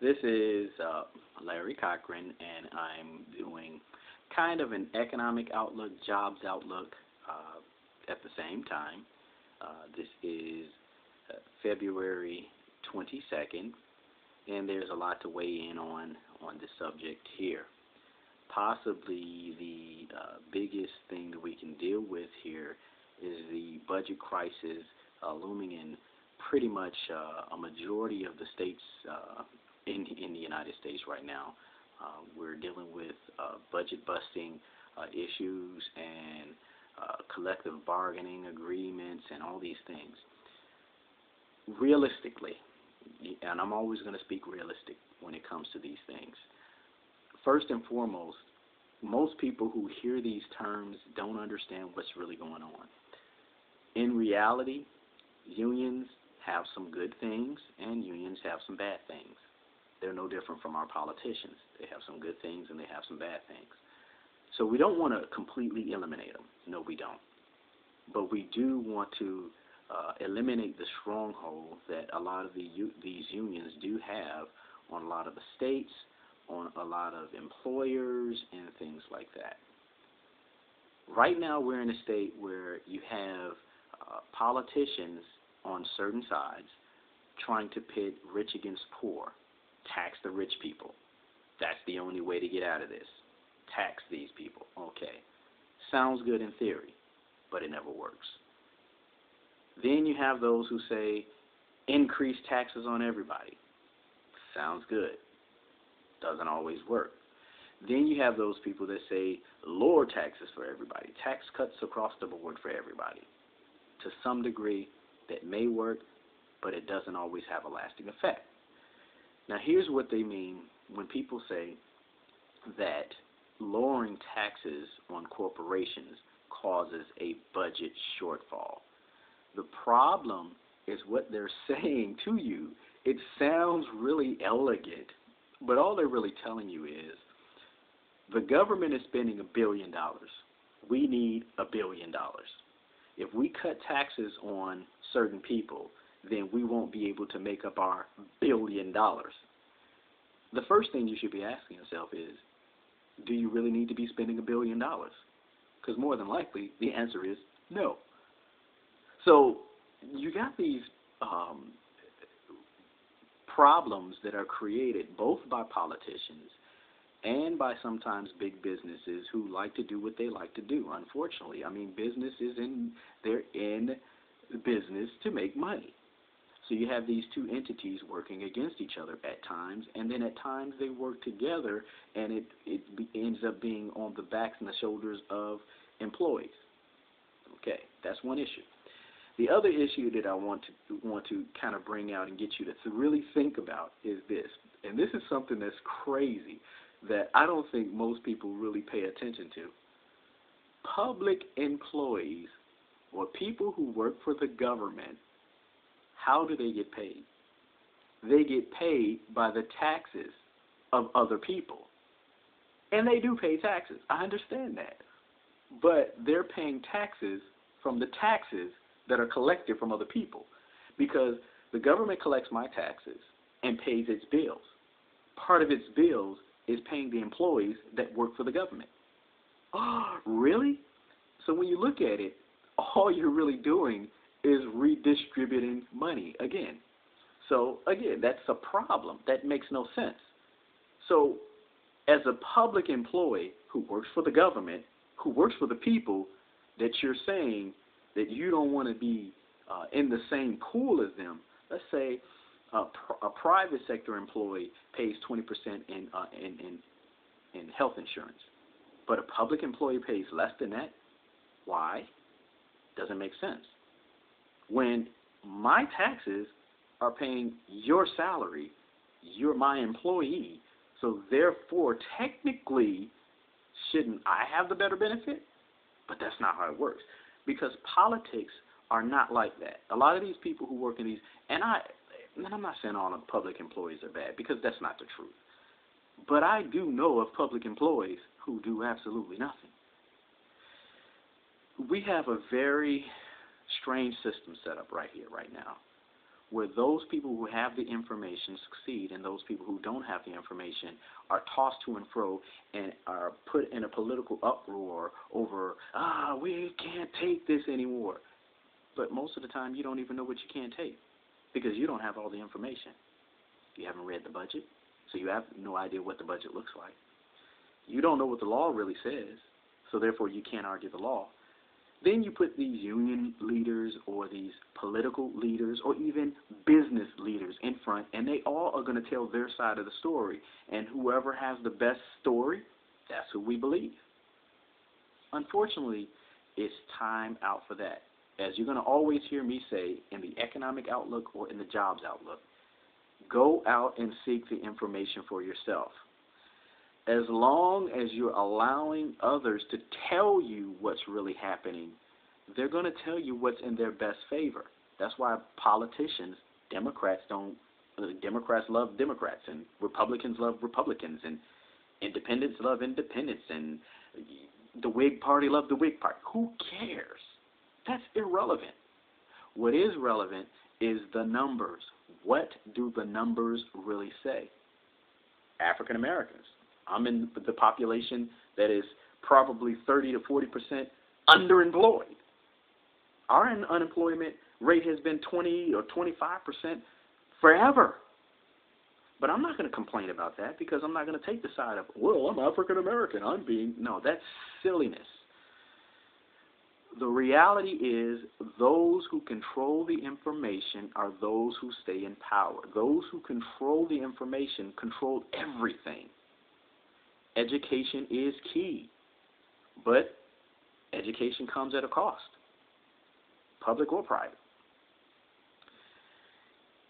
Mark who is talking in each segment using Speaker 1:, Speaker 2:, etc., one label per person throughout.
Speaker 1: This is Larry Cochran, and I'm doing kind of an economic outlook, jobs outlook at the same time. This is February 22nd, and there's a lot to weigh in on this subject here. Possibly the biggest thing that we can deal with here is the budget crisis looming in pretty much a majority of the states in the United States right now. We're dealing with budget busting issues and collective bargaining agreements and all these things. Realistically, and I'm always going to speak realistic when it comes to these things. First and foremost, most people who hear these terms don't understand what's really going on. In reality, unions have some good things and unions have some bad things. They're no different from our politicians. They have some good things and they have some bad things. So we don't want to completely eliminate them. No, we don't. But we do want to eliminate the stronghold that a lot of these unions do have on a lot of the states, on a lot of employers, and things like that. Right now we're in a state where you have politicians on certain sides trying to pit rich against poor, tax the rich people. That's the only way to get out of this. Tax these people. Okay. Sounds good in theory, but it never works. Then you have those who say increase taxes on everybody. Sounds good. Doesn't always work. Then you have those people that say lower taxes for everybody, tax cuts across the board for everybody. To some degree, that may work, but it doesn't always have a lasting effect. Now, here's what they mean when people say that lowering taxes on corporations causes a budget shortfall. The problem is what they're saying to you. It sounds really elegant, but all they're really telling you is the government is spending $1 billion. We need $1 billion. If we cut taxes on certain people, then we won't be able to make up our $1 billion. The first thing you should be asking yourself is, do you really need to be spending $1 billion? Because more than likely, the answer is no. So you got these problems that are created both by politicians and by sometimes big businesses who like to do what they like to do. Unfortunately, I mean, they're in business to make money. So you have these two entities working against each other at times, and then at times they work together, and it ends up being on the backs and the shoulders of employees. Okay, that's one issue. The other issue that I want to kind of bring out and get you to really think about is this, and this is something that's crazy that I don't think most people really pay attention to. Public employees or people who work for the government, how do they get paid? They get paid by the taxes of other people. And they do pay taxes. I understand that. But they're paying taxes from the taxes that are collected from other people, because the government collects my taxes and pays its bills. Part of its bills is paying the employees that work for the government. Oh, really? So when you look at it, all you're really doing is redistributing money again. So again, that's a problem. That makes no sense. So as a public employee who works for the government, who works for the people, that you're saying that you don't want to be in the same pool as them. Let's say a private sector employee pays 20% in health insurance, but a public employee pays less than that. Why? Doesn't make sense. When my taxes are paying your salary, you're my employee, so therefore technically shouldn't I have the better benefit? But that's not how it works, because politics are not like that. A lot of these people who work in these, and I'm not saying all of public employees are bad, because that's not the truth. But I do know of public employees who do absolutely nothing. We have a very strange system set up right here, right now, where those people who have the information succeed and those people who don't have the information are tossed to and fro and are put in a political uproar over, we can't take this anymore. But most of the time you don't even know what you can't take because you don't have all the information. You haven't read the budget, so you have no idea what the budget looks like. You don't know what the law really says, so therefore you can't argue the law. Then you put these union leaders or these political leaders or even business leaders in front, and they all are going to tell their side of the story. And whoever has the best story, that's who we believe. Unfortunately, it's time out for that. As you're going to always hear me say in the economic outlook or in the jobs outlook, go out and seek the information for yourself. As long as you're allowing others to tell you what's really happening, they're going to tell you what's in their best favor. That's why politicians, Democrats love Democrats, and Republicans love Republicans, and independents love independents, and the Whig Party love the Whig Party. Who cares? That's irrelevant. What is relevant is the numbers. What do the numbers really say? African Americans. I'm in the population that is probably 30 to 40% underemployed. Our unemployment rate has been 20 or 25% forever. But I'm not going to complain about that because I'm not going to take the side of, well, I'm African American. No, that's silliness. The reality is those who control the information are those who stay in power. Those who control the information control everything. Education is key, but education comes at a cost, public or private.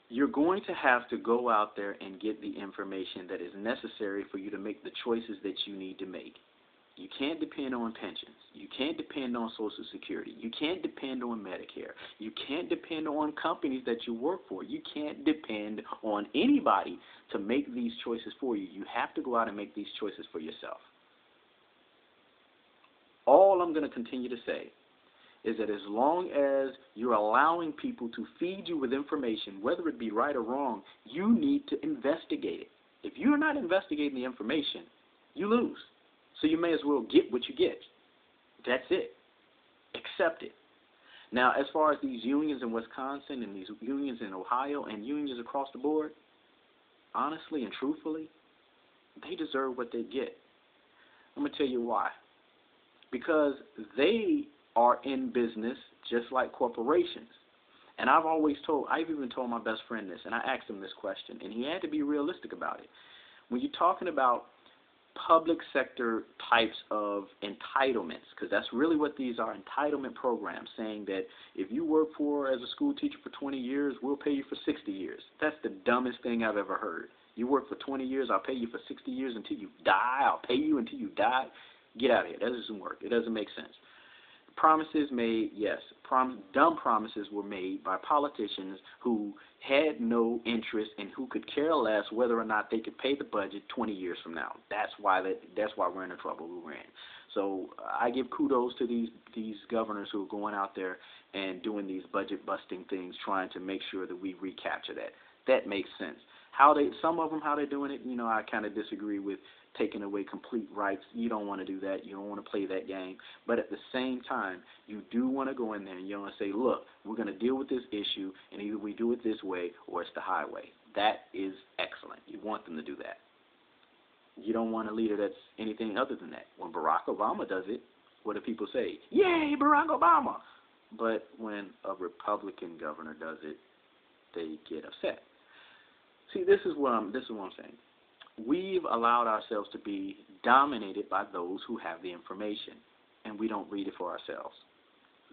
Speaker 1: You're going to have to go out there and get the information that is necessary for you to make the choices that you need to make. You can't depend on pensions. You can't depend on Social Security. You can't depend on Medicare. You can't depend on companies that you work for. You can't depend on anybody to make these choices for you. You have to go out and make these choices for yourself. All I'm going to continue to say is that as long as you're allowing people to feed you with information, whether it be right or wrong, you need to investigate it. If you're not investigating the information, you lose. So you may as well get what you get. That's it. Accept it. Now, as far as these unions in Wisconsin and these unions in Ohio and unions across the board, honestly and truthfully, they deserve what they get. I'm going to tell you why. Because they are in business just like corporations. And I've even told my best friend this, and I asked him this question, and he had to be realistic about it. When you're talking about public sector types of entitlements, because that's really what these are, entitlement programs, saying that if you work as a school teacher for 20 years, we'll pay you for 60 years. That's the dumbest thing I've ever heard. You work for 20 years, I'll pay you for 60 years until you die. I'll pay you until you die. Get out of here. That doesn't work. It doesn't make sense. Promises made, yes. Dumb promises were made by politicians who had no interest and who could care less whether or not they could pay the budget 20 years from now. That's why we're in the trouble we're in. So I give kudos to these governors who are going out there and doing these budget-busting things, trying to make sure that we recapture that. That makes sense. Some of them, how they're doing it, I kind of disagree with taking away complete rights. You don't want to do that. You don't want to play that game. But at the same time, you do want to go in there and you want to say, look, we're going to deal with this issue, and either we do it this way or it's the highway. That is excellent. You want them to do that. You don't want a leader that's anything other than that. When Barack Obama does it, what do people say? Yay, Barack Obama! But when a Republican governor does it, they get upset. See, this is what I'm saying. We've allowed ourselves to be dominated by those who have the information, and we don't read it for ourselves.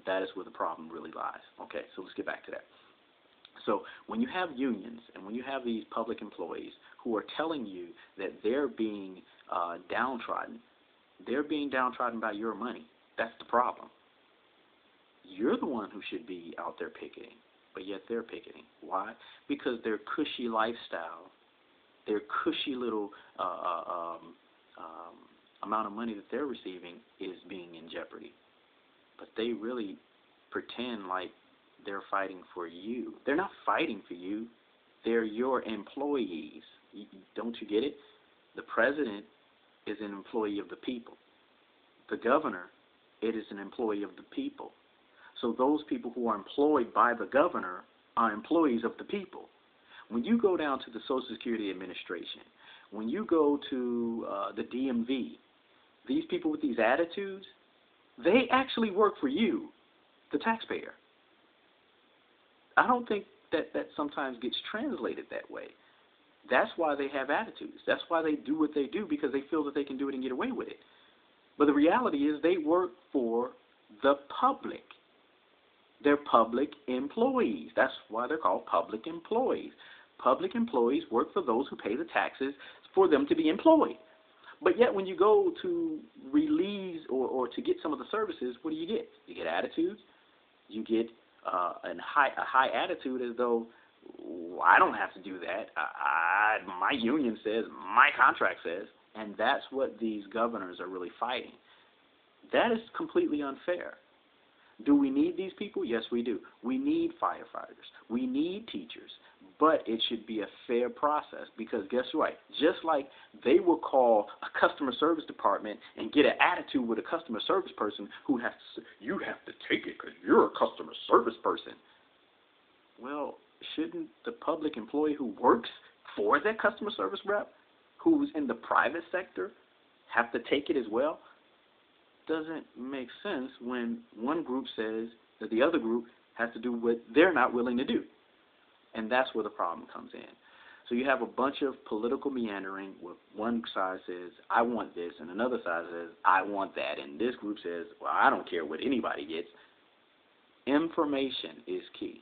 Speaker 1: That is where the problem really lies. Okay, so let's get back to that. So when you have unions and when you have these public employees who are telling you that they're being downtrodden, they're being downtrodden by your money. That's the problem. You're the one who should be out there picketing, but yet they're picketing. Why? Because their cushy lifestyle, their cushy little amount of money that they're receiving is being in jeopardy. But they really pretend like they're fighting for you. They're not fighting for you. They're your employees. Don't you get it? The president is an employee of the people. The governor, it is an employee of the people. So those people who are employed by the governor are employees of the people. When you go down to the Social Security Administration, when you go to the DMV, these people with these attitudes, they actually work for you, the taxpayer. I don't think that sometimes gets translated that way. That's why they have attitudes. That's why they do what they do, because they feel that they can do it and get away with it. But the reality is they work for the public. They're public employees. That's why they're called public employees. Public employees work for those who pay the taxes for them to be employed. But yet when you go to release or to get some of the services, what do? You get attitudes. You get a high attitude, as though, I don't have to do that. My union says, my contract says, and that's what these governors are really fighting. That is completely unfair. Do we need these people? Yes, we do. We need firefighters. We need teachers. But it should be a fair process, because guess what? Just like they will call a customer service department and get an attitude with a customer service person who has to say, you have to take it because you're a customer service person. Well, shouldn't the public employee who works for that customer service rep, who's in the private sector, have to take it as well? Doesn't make sense when one group says that the other group has to do what they're not willing to do. And that's where the problem comes in. So you have a bunch of political meandering where one side says, I want this, and another side says, I want that, and this group says, well, I don't care what anybody gets. Information is key.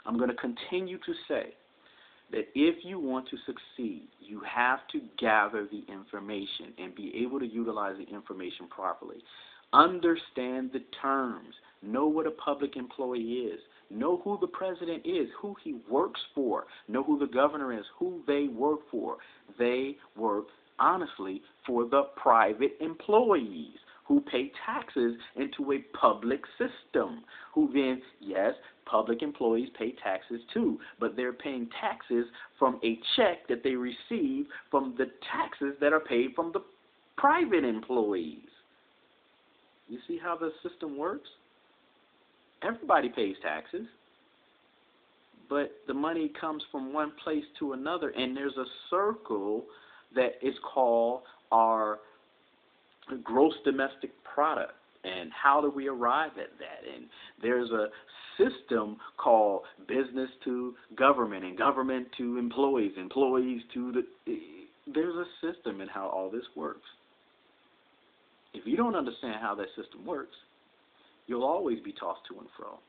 Speaker 1: I'm going to continue to say that if you want to succeed, you have to gather the information and be able to utilize the information properly. Understand the terms. Know what a public employee is. Know who the president is, who he works for. Know who the governor is, who they work for. They work, honestly, for the private employees who pay taxes into a public system, who then, yes, public employees pay taxes too, but they're paying taxes from a check that they receive from the taxes that are paid from the private employees. You see how the system works? Everybody pays taxes, but the money comes from one place to another, and there's a circle that is called our gross domestic product. And how do we arrive at that? And there's a system called business to government and government to employees, employees to the... There's a system in how all this works. If you don't understand how that system works, you'll always be tossed to and fro.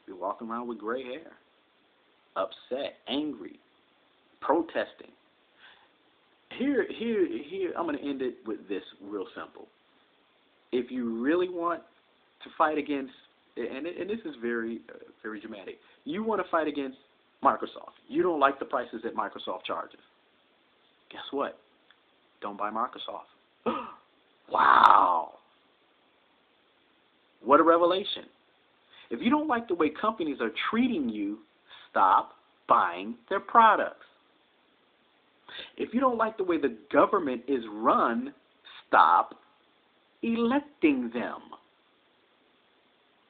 Speaker 1: You're walking around with gray hair, upset, angry, protesting. Here, I'm going to end it with this real simple. If you really want to fight against, and this is very dramatic, you want to fight against Microsoft. You don't like the prices that Microsoft charges. Guess what? Don't buy Microsoft. Wow. What a revelation. If you don't like the way companies are treating you, stop buying their products. If you don't like the way the government is run, stop electing them.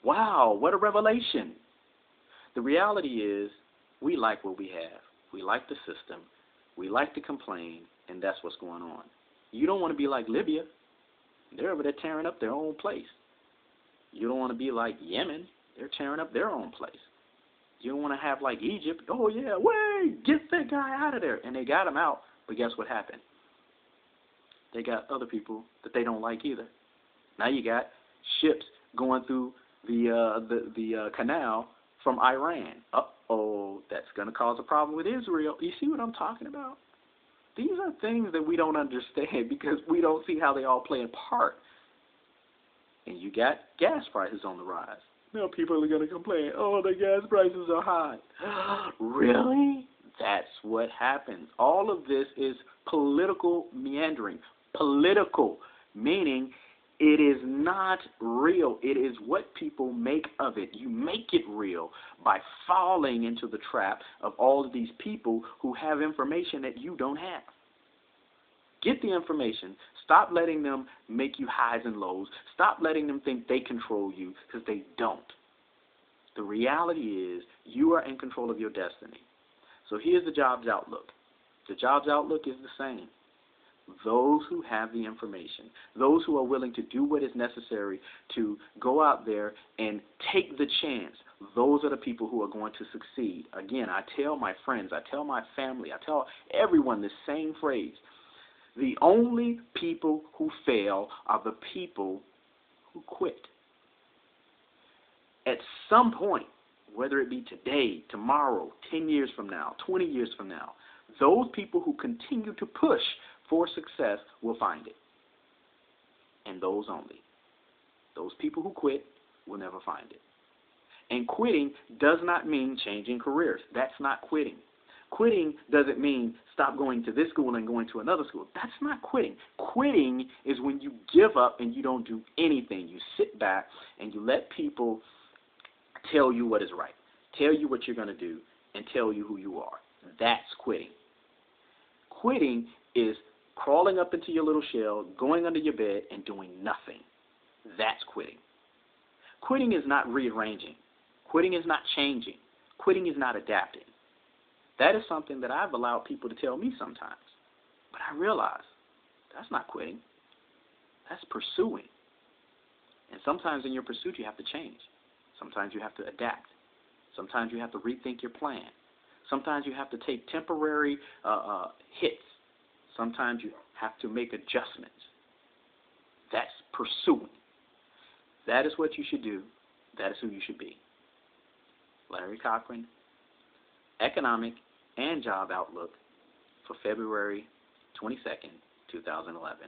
Speaker 1: Wow, what a revelation. The reality is we like what we have. We like the system. We like to complain, and that's what's going on. You don't want to be like Libya. They're over there tearing up their own place. You don't want to be like Yemen. They're tearing up their own place. You don't want to have like Egypt. Oh, yeah, wait, get that guy out of there. And they got him out, but guess what happened? They got other people that they don't like either. Now you got ships going through the canal from Iran. Uh-oh, that's going to cause a problem with Israel. You see what I'm talking about? These are things that we don't understand because we don't see how they all play a part. And you got gas prices on the rise. Now people are going to complain, oh, the gas prices are high. Really? That's what happens. All of this is political meandering. Political, meaning It is not real. It is what people make of it. You make it real by falling into the trap of all of these people who have information that you don't have. Get the information. Stop letting them make you highs and lows. Stop letting them think they control you, because they don't. The reality is you are in control of your destiny. So here's the jobs outlook. The jobs outlook is the same. Those who have the information, those who are willing to do what is necessary to go out there and take the chance, those are the people who are going to succeed. Again, I tell my friends, I tell my family, I tell everyone the same phrase. The only people who fail are the people who quit. At some point, whether it be today, tomorrow, 10 years from now, 20 years from now, those people who continue to push for success will find it. And those only. Those people who quit will never find it. And quitting does not mean changing careers. That's not quitting. Quitting doesn't mean stop going to this school and going to another school. That's not quitting. Quitting is when you give up and you don't do anything. You sit back and you let people tell you what is right, tell you what you're going to do, and tell you who you are. That's quitting. Quitting is crawling up into your little shell, going under your bed, and doing nothing. That's quitting. Quitting is not rearranging. Quitting is not changing. Quitting is not adapting. That is something that I've allowed people to tell me sometimes. But I realize that's not quitting. That's pursuing. And sometimes in your pursuit you have to change. Sometimes you have to adapt. Sometimes you have to rethink your plan. Sometimes you have to take temporary hits. Sometimes you have to make adjustments. That's pursuing. That is what you should do. That is who you should be. Larry Cochran, Economic and Job Outlook for February 22nd, 2011.